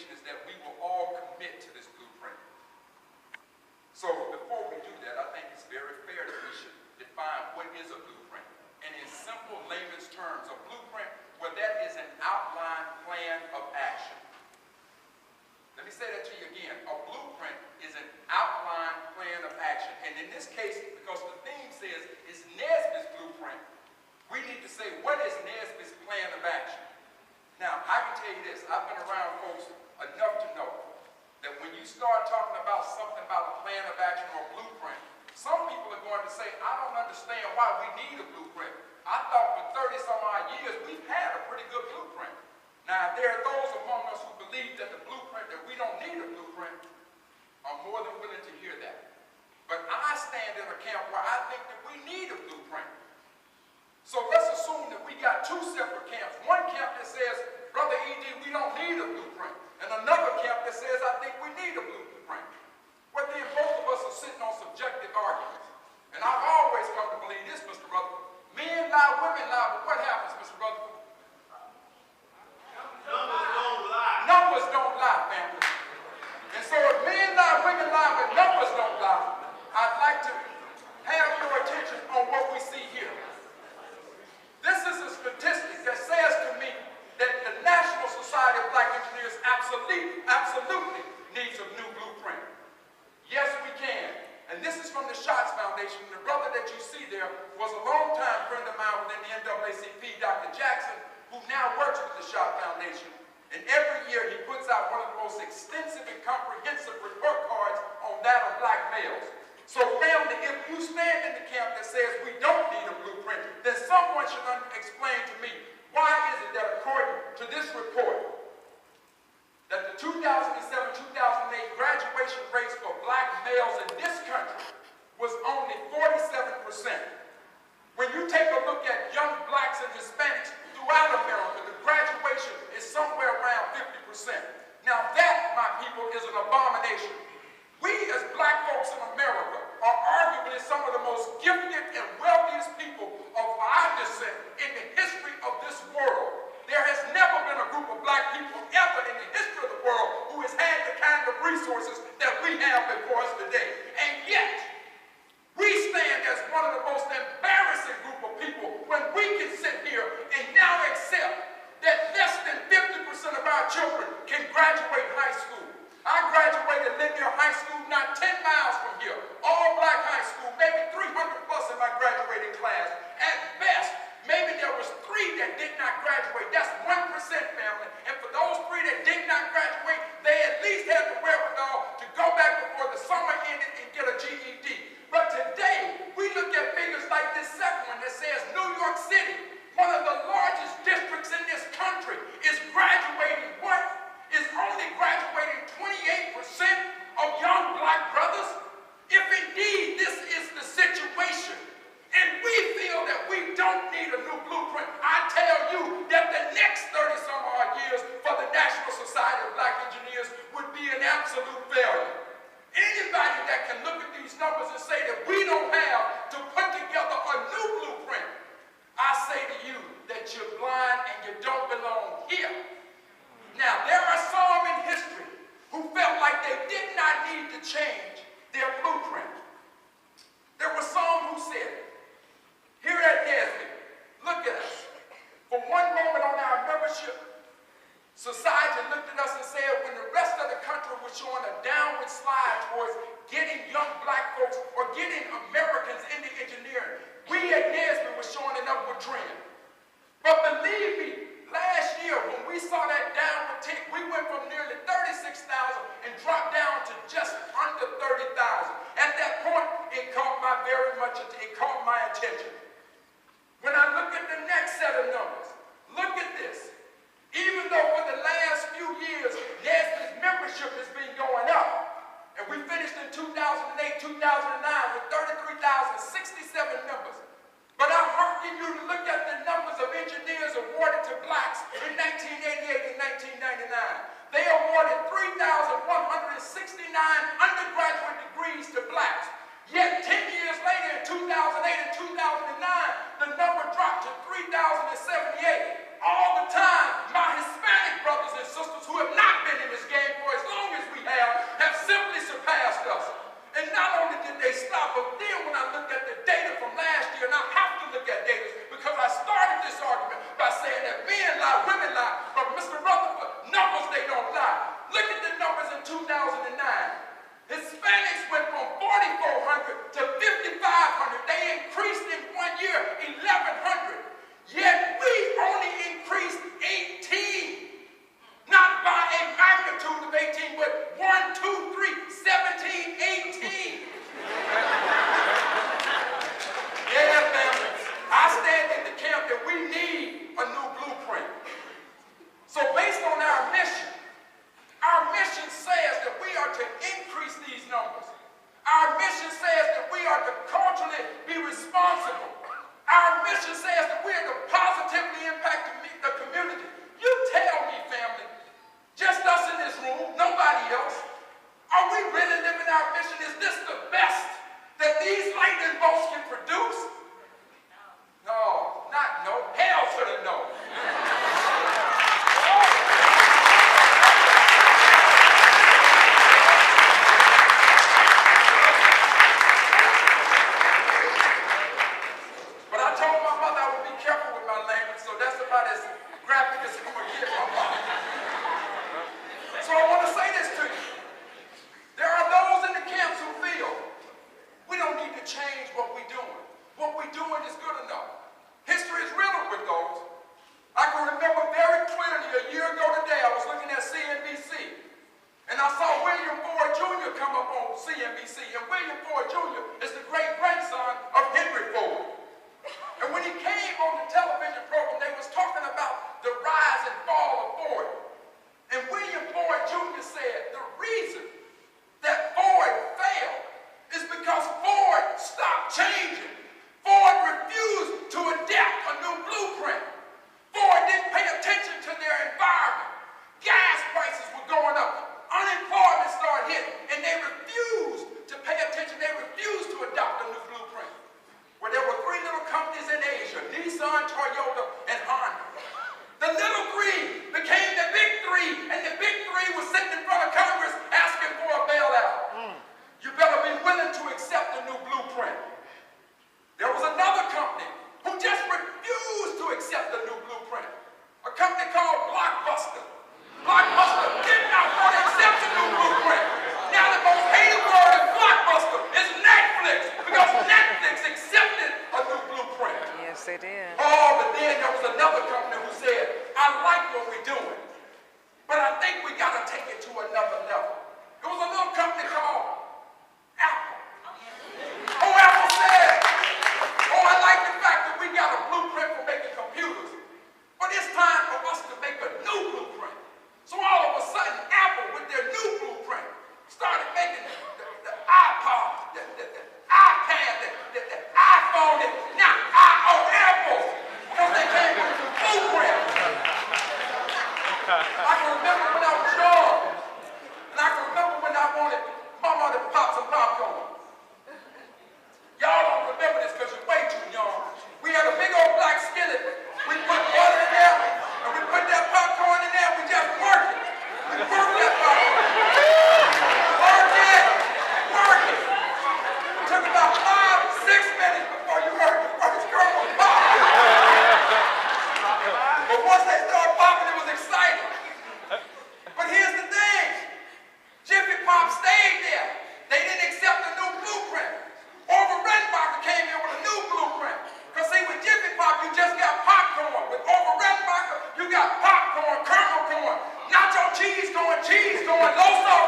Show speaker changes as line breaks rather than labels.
recommendation is that we will all commit to this blueprint. So before we do that, I think it's very fair that we should define what is a blueprint. And in simple layman's terms, a blueprint, well, that is an outline plan of action. Let me say that to you again. A blueprint is an outline plan of action. And in this case, because the theme says it's NSBE's blueprint, we need to say, what is NSBE's plan of action? Now, I can tell you this. I've been around folks enough to know that when you start talking about something about a plan of action or a blueprint, some people are going to say, I don't understand why we need a blueprint. I thought for 30 some odd years we've had a pretty good blueprint. Now, there are those among us who believe that the blueprint, that we don't need a blueprint, are more than willing to hear that. But I stand in a camp where I think that we need a blueprint. So let's assume that we got two separate camps. One camp that says, Brother E.D., we don't need a blueprint. And another camp that says, I think we need a blueprint. Well, then both of us are sitting on subjective arguments. And I've always come to believe this, Mr. Rutherford. Men lie, women lie, but what happens, Mr. Rutherford?
Numbers don't lie.
Numbers don't lie, family. And so if men lie, women lie, but numbers don't lie, I'd like to have your attention on what we see here. This is a statistic that says to me that the National Society of Black Engineers absolutely needs a new blueprint. Yes, we can. And this is from the Shots Foundation. The brother that you see there was a longtime friend of mine within the NAACP, Dr. Jackson, who now works with the Shots Foundation. And every year he puts out one of the most extensive and comprehensive report cards on that of black males. So family, if you stand in the camp that says we don't need a blueprint, then someone should explain to me, why is it that according to this report, that the 2007-2008 graduation rates for black males in this country was only 47%. When you take a look at young blacks and Hispanics throughout America, the graduation is somewhere around 50%. Now that, my people, is an abomination. We as black folks in America are arguably some of the most gifted and wealthiest people of our descent in the history of this world. There has never been a group of black people ever in the history of the world who has had the kind of resources that we have before us today. And yet, we stand as one of the most embarrassing group of people when we can sit here and now accept that less than 50% of our children can graduate high school. I graduated Lanier High School not 10 miles from here. All black high school, maybe 300 plus in my graduating class. At best, maybe there was 3 that did not graduate. That's 1%, family. And for those 3 that did not graduate, they at least had the wherewithal to go back before the summer ended and get a GED. But today, we look at figures like this second one that says New York City, one of the largest districts in this country, is graduating what? Is only graduating 28% of young black brothers? If indeed this is the situation, and we feel that we don't need a new blueprint, I tell you that the next 30 some odd years for the National Society of Black Engineers would be an absolute failure. Anybody that can look at these numbers and say that we don't have to put together a new blueprint, I say to you that you're blind and you don't belong here. Now, there are some in history who felt like they did not need to change their blueprint. There were some who said, here at NSBE, look at us. For one moment on our membership, society looked at us and said, when the rest of the country was showing a downward slide towards getting young black folks or getting Americans into engineering, we at NSBE were showing an upward trend. But believe me, last year when we saw that downward tick, we went from nearly 36,000 and dropped down to just under 30,000. At that point, it caught my attention. When I look at the next set of numbers, look at this. Even though for the last few years, NSBE's membership has been going up, and we finished in 2008, 2009 with 33,067 members. But I hearken you to look at the numbers of engineers awarded to blacks in 1988 and numbers, they don't lie. Look at the numbers in 2009. Hispanics went from 4,400 to 5,500. They increased in 1 year 1,100. Yet we only increased 18. Not by a magnitude of 18, but 1, 2, 3, 17, 18. Yeah, family. I stand in the camp that we need a new blueprint. So based on our mission says that we are to increase these numbers. Our mission says that we are to culturally be responsible. Our mission says that we are to positively impact the community. You tell me, family, just us in this room, nobody else, are we really living our mission? Is this the best that these lightning bolts can produce? No, not no. Hell to the no. But I told my mother I would be careful with my language, so that's about as graphic as I'm going to get my mom. So I want to say this to you. There are those in the camps who feel we don't need to change what we're doing. What we're doing is good enough. History is riddled with those. I can remember very clearly a year ago today, I was looking at CNBC, and I saw William Ford Jr. come up on CNBC, and William Ford Jr. is the great-grandson of Henry Ford. And when he came on the television program, they was talking about the rise and fall of Ford. And William Ford Jr. said the reason that Ford failed is because Ford stopped changing. Ford refused to adapt a new blueprint. Ford didn't pay attention to their environment. Gas prices were going up. Unemployment started hitting, and they refused to pay attention. They refused to adopt a new blueprint. Where there were 3 little companies in Asia, Nissan, Toyota, and Honda. The little 3 became the big 3, and the big 3 was sitting in front of Congress asking for a bailout. You better be willing to accept the new blueprint. There was another company who just refused to accept the new blueprint. A company called Blockbuster. Blockbuster did not want to accept the new blueprint. Now the most hated word in Blockbuster is Netflix, because Netflix accepted a new blueprint.
Yes, they did.
Oh, but then there was another company who said, I like what we're doing, but I think we got to take it to another level. There was a little company called Apple. Oh, Apple said, oh, I like the fact that we got a blueprint for making computers, but it's time for us to make a new blueprint. So all of a sudden, Apple, with their new blueprint, started making the iPod, the iPad, the iPhone, now Apple, because they came with a blueprint. I can remember when I was young, and I can remember when I wanted Mama to pop some popcorn. Y'all don't remember this because you're way too young. We had a big old black skillet. We put butter in there, and we put that popcorn in there, and we just worked it. We worked that popcorn. Work it. It took about 5, 6 minutes before you heard the first kernel pop. But once they started popping, it was exciting. But here's the thing. Jiffy Pop stayed there. They didn't accept the new blueprint. Orville Redenbacher came in with a new blueprint. Because see, with Jiffy Pop, you just got popcorn. With Orville Redenbacher, you got popcorn, kernel corn, nacho cheese going, low salt,